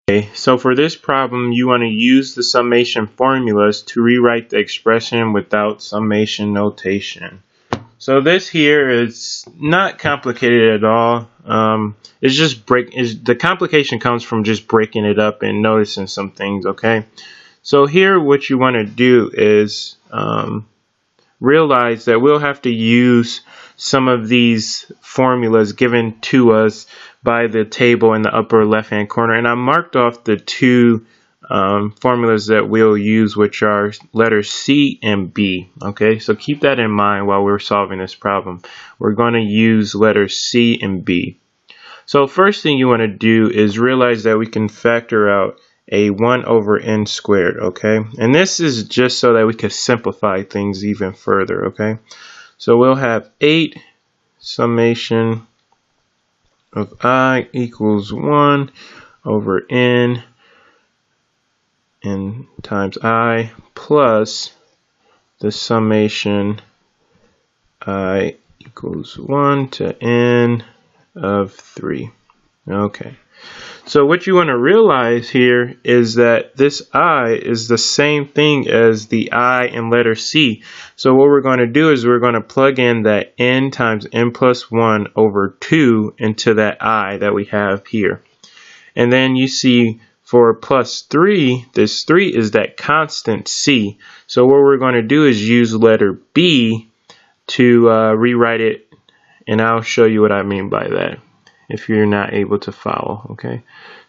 Okay, so for this problem, you want to use the summation formulas to rewrite the expression without summation notation. So this here is not complicated at all. It's just the complication comes from just breaking it up and noticing some things. Okay, so here what you want to do is realize that we'll have to use some of these formulas given to us by the table in the upper left hand corner, and I marked off the two formulas that we'll use, which are letters C and B. Okay, so keep that in mind while we're solving this problem. We're going to use letters C and B. So first thing you want to do is realize that we can factor out a 1 over n squared, okay? And this is just so that we can simplify things even further, okay? So we'll have 8 summation of I equals 1 over n times I plus the summation I equals 1 to n of 3. Okay. So what you want to realize here is that this I is the same thing as the I in letter C. So what we're going to do is we're going to plug in that n times n plus 1 over 2 into that I that we have here. And then you see for plus 3, this 3 is that constant C. So what we're going to do is use letter B to rewrite it, and I'll show you what I mean by that if you're not able to follow, okay?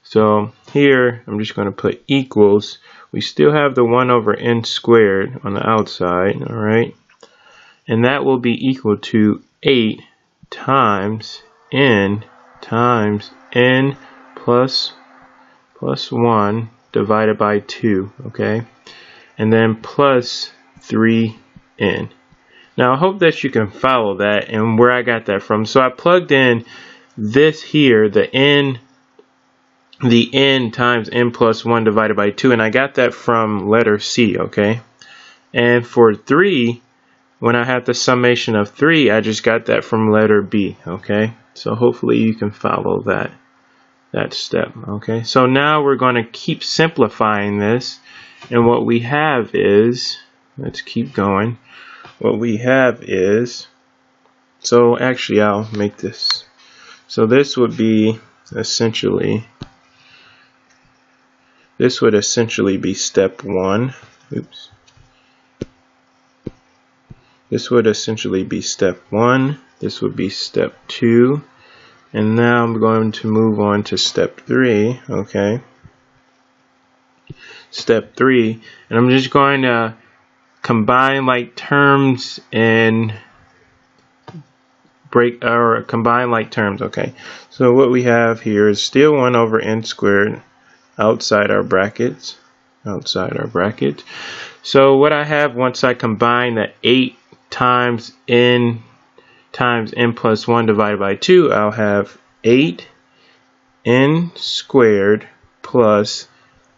So here, I'm just going to put equals. We still have the 1 over n squared on the outside, all right? And that will be equal to 8 times n plus 1 divided by 2, okay? And then plus 3n. Now, I hope that you can follow that and where I got that from. So I plugged in this here, the n times n plus 1 divided by 2, and I got that from letter C, okay? And for 3, when I have the summation of 3, I just got that from letter B, okay? So hopefully you can follow that step, okay? So now we're going to keep simplifying this, and what we have is, let's keep going. What we have is, so actually I'll make this. So this would essentially be step 1. Oops. This would essentially be step 1. This would be step 2. And now I'm going to move on to step 3, okay? Step 3, and I'm just going to combine like terms and combine like terms, okay? So what we have here is still 1 over n squared outside our brackets. So what I have once I combine that 8 times n plus 1 divided by 2, I'll have 8n squared plus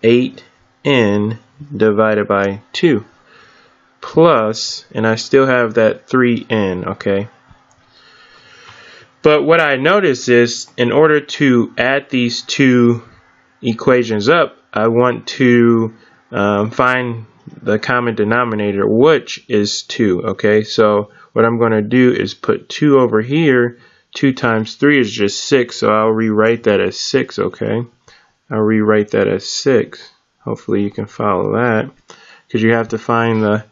8n divided by 2 plus, and I still have that 3n, okay? But what I notice is, in order to add these two equations up, I want to find the common denominator, which is 2, okay? So what I'm going to do is put 2 over here. 2 times 3 is just 6, so I'll rewrite that as 6, okay? I'll rewrite that as 6. Hopefully you can follow that, because you have to find the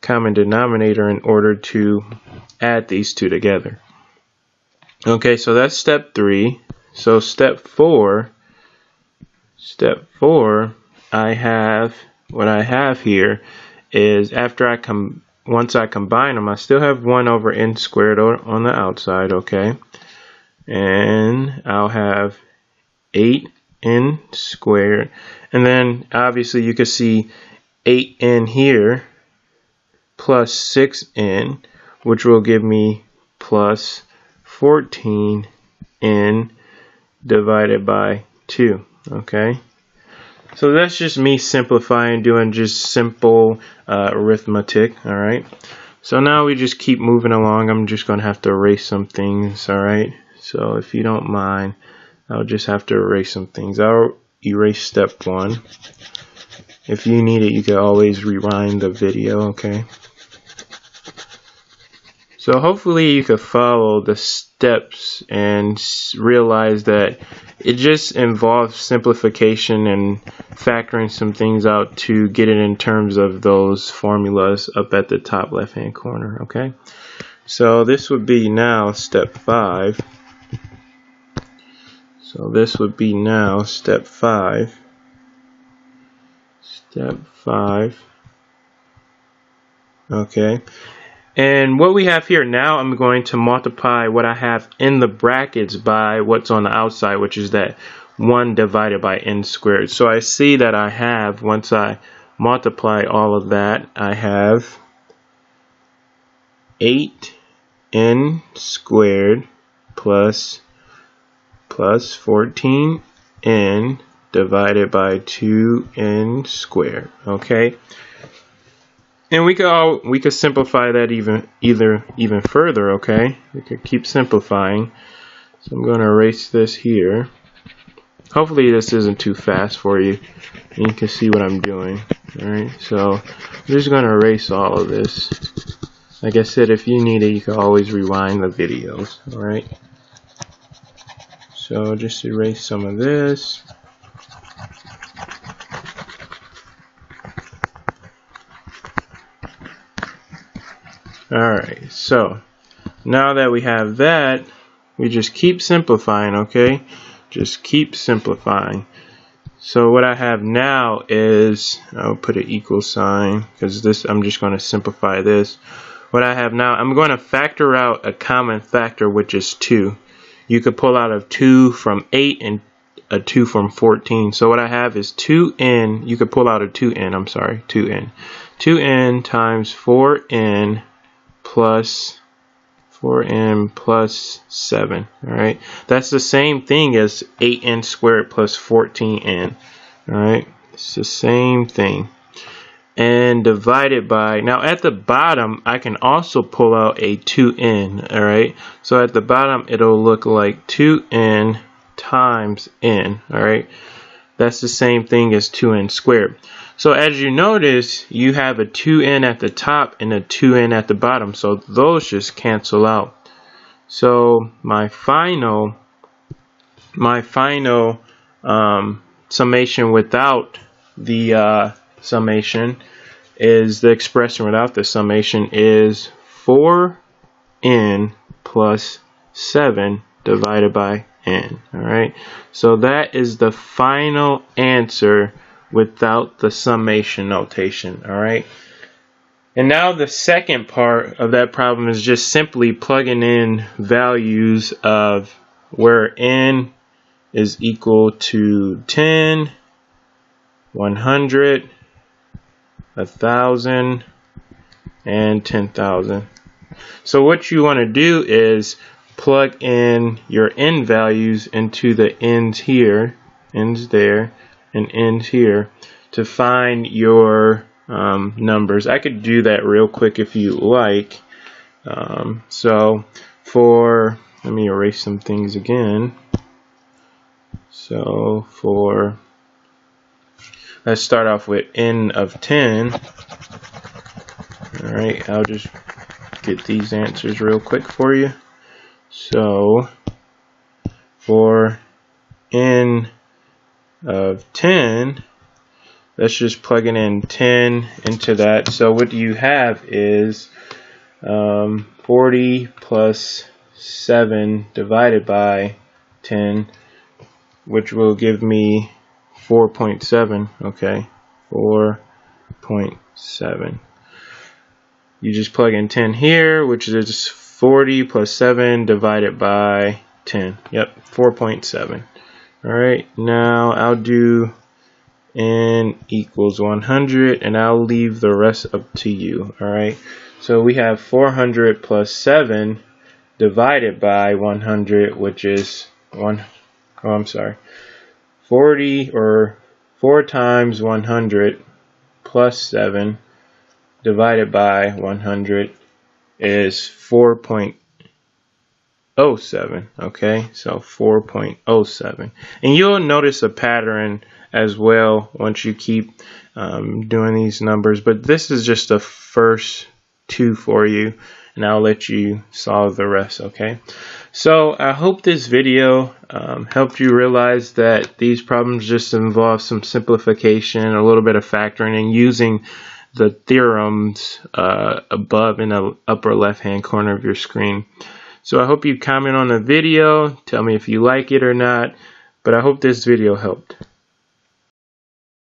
common denominator in order to add these two together. Okay, so that's step 3. So step 4, I have, what I have here is after once I combine them, I still have 1 over n squared on the outside, okay? And I'll have 8n squared, and then obviously you can see 8n here plus 6n, which will give me plus 14n divided by 2, okay? So that's just me simplifying, doing just simple arithmetic, all right? So now we just keep moving along. I'm just going to have to erase some things, all right? So if you don't mind, I'll just have to erase some things. I'll erase step 1. If you need it, you can always rewind the video, okay? So hopefully you could follow the steps and realize that it just involves simplification and factoring some things out to get it in terms of those formulas up at the top left hand corner, okay? So this would be now step 5. So this would be now step 5. Step 5. Okay. And what we have here now, I'm going to multiply what I have in the brackets by what's on the outside, which is that 1 divided by n squared. So I see that I have, once I multiply all of that, I have 8n squared plus 14n divided by 2n squared. Okay. And we could simplify that even further, okay? We could keep simplifying. So I'm going to erase this here. Hopefully this isn't too fast for you. And you can see what I'm doing. Alright, so I'm just going to erase all of this. Like I said, if you need it, you can always rewind the videos. Alright. So just erase some of this. Alright, so now that we have that, we just keep simplifying, okay? Just keep simplifying. So what I have now is, I'll put an equal sign, because this, I'm just going to simplify this. What I have now, I'm going to factor out a common factor, which is 2. You could pull out a 2 from 8 and a 2 from 14. So what I have is 2n, you could pull out a 2n, I'm sorry, 2n. 2n times 4n plus 4n plus 7. Alright, that's the same thing as 8n squared plus 14n. Alright, it's the same thing. And divided by, now at the bottom I can also pull out a 2n. Alright, so at the bottom it'll look like 2n times n. Alright, that's the same thing as 2n squared. So as you notice, you have a 2n at the top and a 2n at the bottom. So those just cancel out. So my final summation without the summation is, the expression without the summation is 4n plus 7 divided by n. Alright, so that is the final answer without the summation notation. Alright, and now the second part of that problem is just simply plugging in values of where n is equal to 10, 100, 1,000, and 10,000. So what you want to do is plug in your n values into the n's here, n's there, and n's here to find your numbers. I could do that real quick if you like. So for, let me erase some things again. So for, let's start off with n of 10. Alright, I'll just get these answers real quick for you. So for n of 10, let's just plug in 10 into that. So what you have is 40 plus 7 divided by 10, which will give me 4.7. Okay, 4.7. You just plug in 10 here, which is 40 plus 7 divided by 10. Yep, 4.7. Alright, now I'll do n equals 100, and I'll leave the rest up to you. Alright, so we have 400 plus 7 divided by 100, which is 40, or 4 times 100 plus 7 divided by 100 is 4.7. 4.07. Okay, so 4.07, and you'll notice a pattern as well once you keep doing these numbers, but this is just the first two for you, and I'll let you solve the rest. Okay, so I hope this video helped you realize that these problems just involve some simplification, a little bit of factoring, and using the theorems above in the upper left hand corner of your screen. So I hope you comment on the video, tell me if you like it or not, but I hope this video helped.